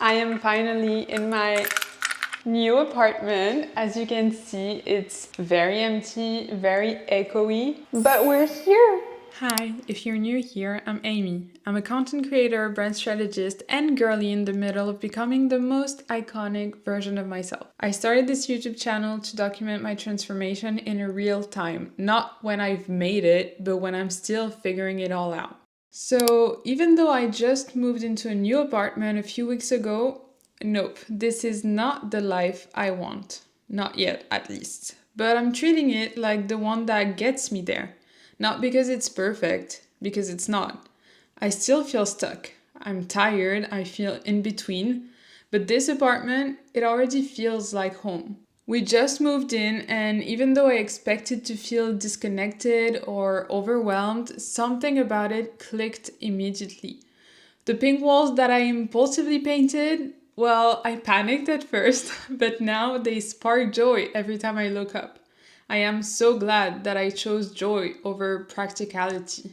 I am finally in my new apartment. As you can see, it's very empty, very echoey, but we're here. Hi, if you're new here, I'm Amy. I'm a content creator, brand strategist, and girly in the middle of becoming the most iconic version of myself. I started this YouTube channel to document my transformation in a real time, not when I've made it, but when I'm still figuring it all out. So even though I just moved into a new apartment a few weeks ago, nope, this is not the life I want. Not yet, at least. But I'm treating it like the one that gets me there. Not because it's perfect, because it's not. I still feel stuck. I'm tired, I feel in between. But this apartment, it already feels like home. We just moved in, and even though I expected to feel disconnected or overwhelmed, something about it clicked immediately. The pink walls that I impulsively painted, well, I panicked at first, but now they spark joy every time I look up. I am so glad that I chose joy over practicality.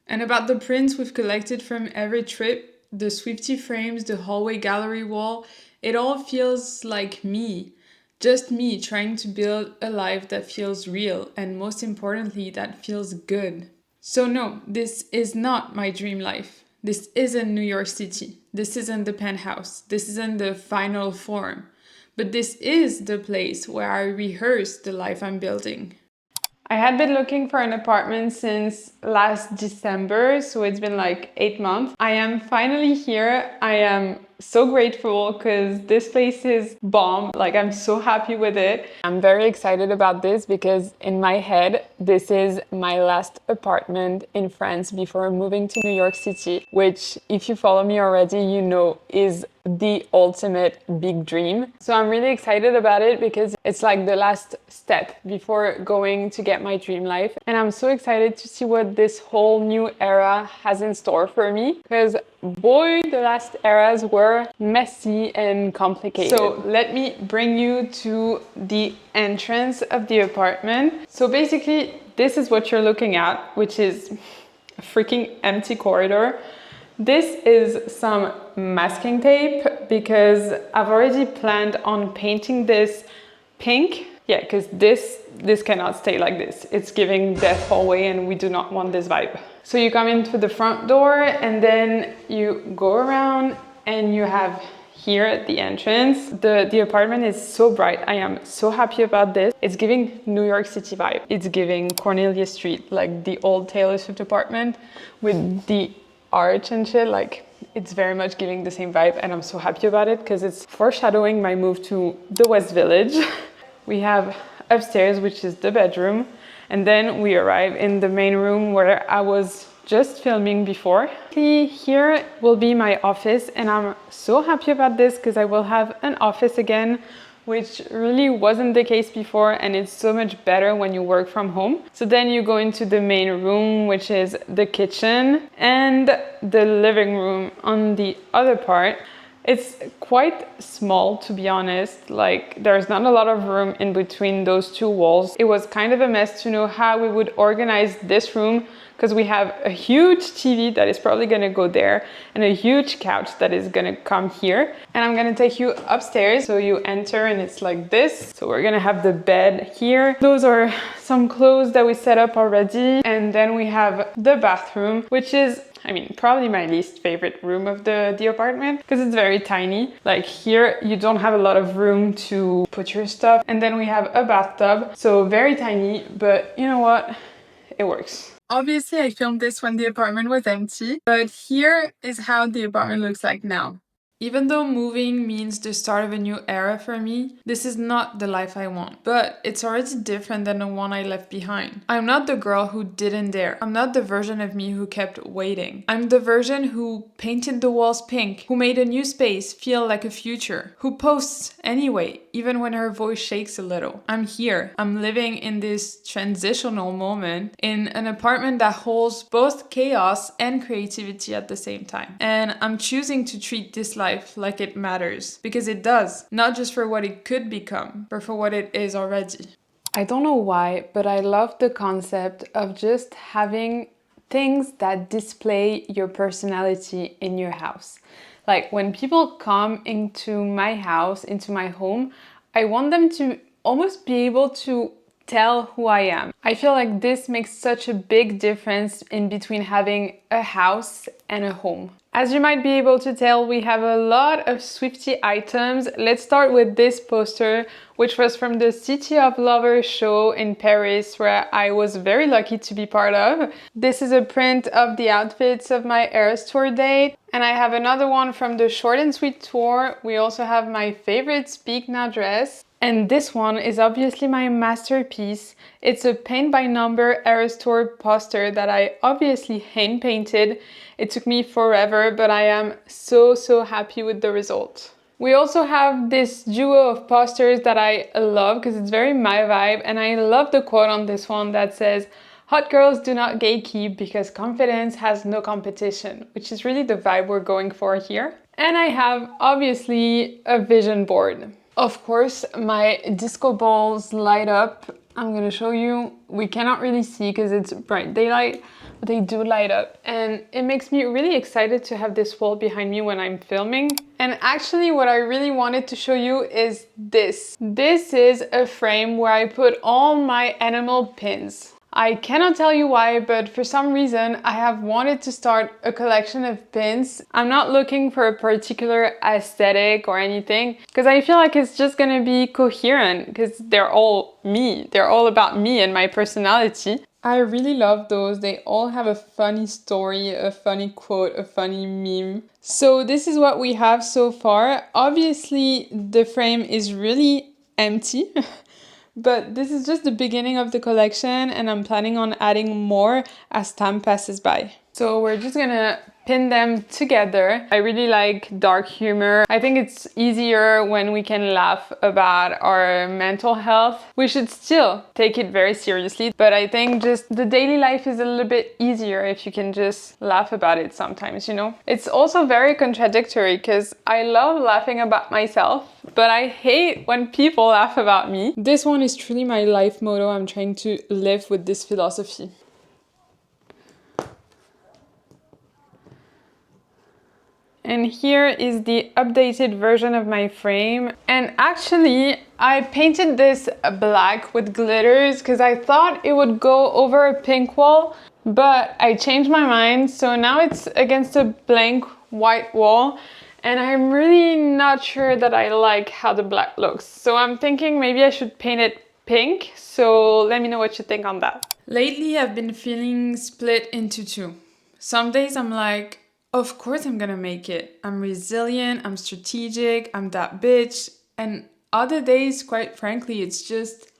And about the prints we've collected from every trip, the Swifty frames, the hallway gallery wall, it all feels like me. Just me trying to build a life that feels real and most importantly, that feels good. So no, this is not my dream life. This isn't New York City. This isn't the penthouse. This isn't the final form. But this is the place where I rehearse the life I'm building. I had been looking for an apartment since last December, so it's been like 8 months. I am finally here. I am so grateful because this place is bomb. Like, I'm so happy with it. I'm very excited about this because in my head, this is my last apartment in France before moving to New York City, which, if you follow me already, you know is the ultimate big dream. So I'm really excited about it because it's like the last step before going to get my dream life. And I'm so excited to see what this whole new era has in store for me because boy, the last eras were messy and complicated. So let me bring you to the entrance of the apartment. So basically, this is what you're looking at, which is a freaking empty corridor. This is some masking tape because I've already planned on painting this pink. Yeah, because this cannot stay like this. It's giving death hallway and we do not want this vibe. So you come into the front door and then you go around and you have here at the entrance. The apartment is so bright. I am so happy about this. It's giving New York City vibe. It's giving Cornelia Street, like the old Taylor Swift apartment with the arch and shit. Like, it's very much giving the same vibe and I'm so happy about it because it's foreshadowing my move to the West Village. We have upstairs, which is the bedroom, and then we arrive in the main room where I was just filming before. Here will be my office and I'm so happy about this because I will have an office again, which really wasn't the case before, and it's so much better when you work from home. So then you go into the main room, which is the kitchen, and the living room on the other part. It's quite small, to be honest. Like, there's not a lot of room in between those two walls. It was kind of a mess to know how we would organize this room because we have a huge TV that is probably gonna go there and a huge couch that is gonna come here. And I'm gonna take you upstairs. So you enter and it's like this. So we're gonna have the bed here. Those are some clothes that we set up already. And then we have the bathroom, which is, I mean, probably my least favorite room of the apartment because it's very tiny. Like, here, you don't have a lot of room to put your stuff. And then we have a bathtub. So very tiny, but you know what? It works. Obviously, I filmed this when the apartment was empty, but here is how the apartment looks like now. Even though moving means the start of a new era for me, this is not the life I want. But it's already different than the one I left behind. I'm not the girl who didn't dare. I'm not the version of me who kept waiting. I'm the version who painted the walls pink, who made a new space feel like a future, who posts anyway, even when her voice shakes a little. I'm here. I'm living in this transitional moment in an apartment that holds both chaos and creativity at the same time. And I'm choosing to treat this life like it matters, because it does, not just for what it could become, but for what it is already. I don't know why, but I love the concept of just having things that display your personality in your house. Like when people come into my house, into my home, I want them to almost be able to tell who I am. I feel like this makes such a big difference in between having a house and a home. As you might be able to tell, we have a lot of Swiftie items. Let's start with this poster, which was from the City of Lovers show in Paris, where I was very lucky to be part of. This is a print of the outfits of my Eras Tour date. And I have another one from the Short and Sweet tour. We also have my favorite Speak Now dress. And this one is obviously my masterpiece. It's a paint by number Eras Tour poster that I obviously hand painted. It took me forever, but I am so happy with the result. We also have this duo of posters that I love because it's very my vibe, and I love the quote on this one that says, "Hot girls do not gatekeep because confidence has no competition," which is really the vibe we're going for here. And I have obviously a vision board. Of course, my disco balls light up. I'm gonna show you. We cannot really see because it's bright daylight, but they do light up. And it makes me really excited to have this wall behind me when I'm filming. And actually what I really wanted to show you is this. This is a frame where I put all my animal pins. I cannot tell you why, but for some reason I have wanted to start a collection of pins. I'm not looking for a particular aesthetic or anything, because I feel like it's just gonna be coherent, because they're all me. They're all about me and my personality. I really love those. They all have a funny story, a funny quote, a funny meme. So this is what we have so far. Obviously, the frame is really empty. But this is just the beginning of the collection, and I'm planning on adding more as time passes by. So we're just gonna pin them together. I really like dark humor. I think it's easier when we can laugh about our mental health. We should still take it very seriously, but I think just the daily life is a little bit easier if you can just laugh about it sometimes, you know? It's also very contradictory because I love laughing about myself, but I hate when people laugh about me. This one is truly my life motto. I'm trying to live with this philosophy. And here is the updated version of my frame. And actually, I painted this black with glitters because I thought it would go over a pink wall, but I changed my mind. So now it's against a blank white wall. And I'm really not sure that I like how the black looks. So I'm thinking maybe I should paint it pink. So let me know what you think on that. Lately, I've been feeling split into two. Some days I'm like, of course I'm gonna make it. I'm resilient, I'm strategic, I'm that bitch. And other days, quite frankly, it's just,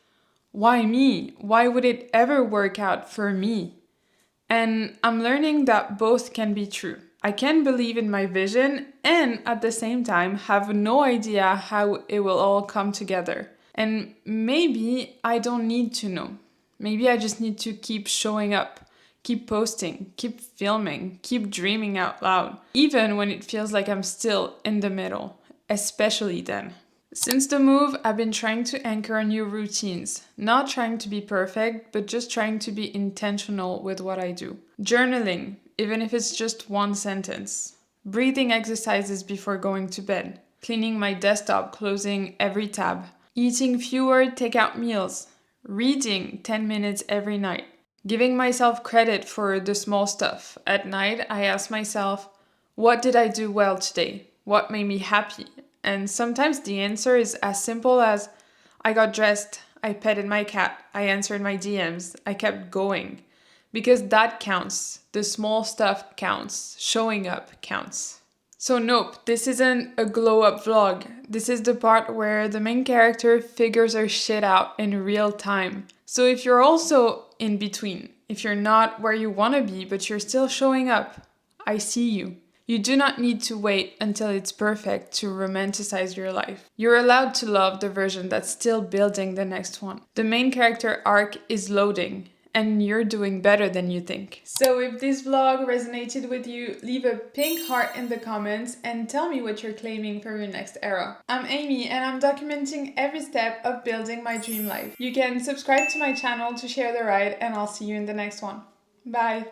why me? Why would it ever work out for me? And I'm learning that both can be true. I can believe in my vision and at the same time have no idea how it will all come together. And maybe I don't need to know. Maybe I just need to keep showing up. Keep posting, keep filming, keep dreaming out loud, even when it feels like I'm still in the middle, especially then. Since the move, I've been trying to anchor new routines, not trying to be perfect, but just trying to be intentional with what I do. Journaling, even if it's just one sentence. Breathing exercises before going to bed. Cleaning my desktop, closing every tab. Eating fewer takeout meals. Reading 10 minutes every night. Giving myself credit for the small stuff. At night, I ask myself, what did I do well today? What made me happy? And sometimes the answer is as simple as, I got dressed, I petted my cat, I answered my DMs, I kept going. Because that counts. The small stuff counts. Showing up counts. So nope, this isn't a glow up vlog. This is the part where the main character figures her shit out in real time. So if you're also in between, if you're not where you want to be, but you're still showing up, I see you. You do not need to wait until it's perfect to romanticize your life. You're allowed to love the version that's still building the next one. The main character arc is loading, and you're doing better than you think. So if this vlog resonated with you, leave a pink heart in the comments and tell me what you're claiming for your next era. I'm Amy and I'm documenting every step of building my dream life. You can subscribe to my channel to share the ride, and I'll see you in the next one. Bye!